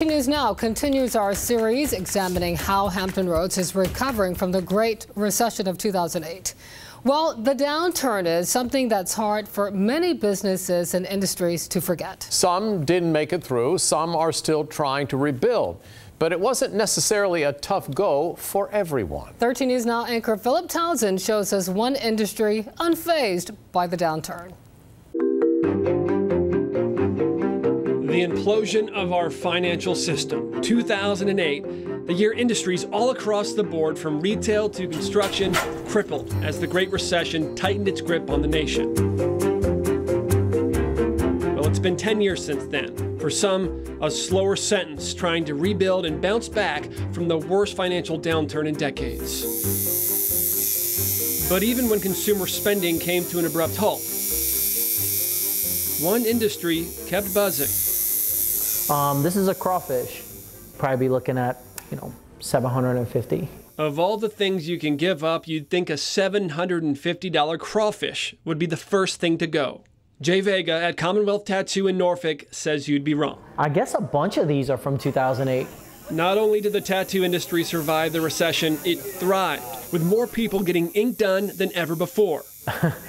News Now continues our series examining how Hampton Roads is recovering from the Great Recession of 2008. Well, the downturn is something that's hard for many businesses and industries to forget. Some didn't make it through. Some are still trying to rebuild. But it wasn't necessarily a tough go for everyone. 13 News Now anchor Philip Townsend shows us one industry unfazed by the downturn. The implosion of our financial system. 2008, the year industries all across the board, from retail to construction, crippled as the Great Recession tightened its grip on the nation. Well, it's been 10 years since then. For some, a slower sentence, trying to rebuild and bounce back from the worst financial downturn in decades. But even when consumer spending came to an abrupt halt, one industry kept buzzing. This is a crawfish. Probably be looking at, $750. Of all the things you can give up, you'd think a $750 crawfish would be the first thing to go. Jay Vega at Commonwealth Tattoo in Norfolk says you'd be wrong. I guess a bunch of these are from 2008. Not only did the tattoo industry survive the recession, it thrived, with more people getting ink done than ever before.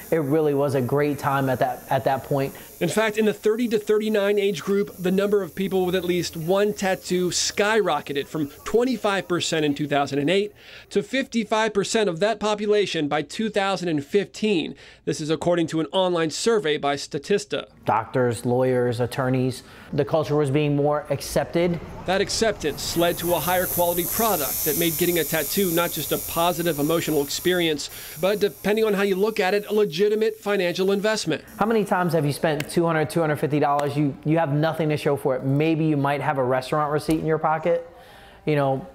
It really was a great time at that point. In fact, in the 30 to 39 age group, the number of people with at least one tattoo skyrocketed from 25% in 2008 to 55% of that population by 2015. This is according to an online survey by Statista. Doctors, lawyers, attorneys, the culture was being more accepted. That acceptance led to a higher quality product that made getting a tattoo not just a positive emotional experience, but depending on how you look at it, a legitimate financial investment. How many times have you spent $200, $250? You have nothing to show for it. Maybe you might have a restaurant receipt in your pocket. Now,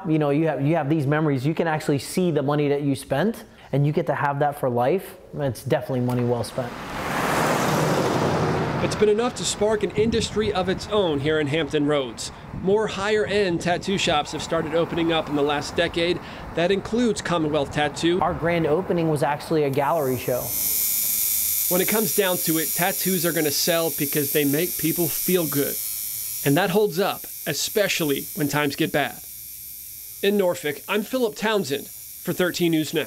you have these memories. You can actually see the money that you spent, and you get to have that for life. It's definitely money well spent. It's been enough to spark an industry of its own here in Hampton Roads. More higher-end tattoo shops have started opening up in the last decade. That includes Commonwealth Tattoo. Our grand opening was actually a gallery show. When it comes down to it, tattoos are going to sell because they make people feel good. And that holds up, especially when times get bad. In Norfolk, I'm Philip Townsend for 13 News Now.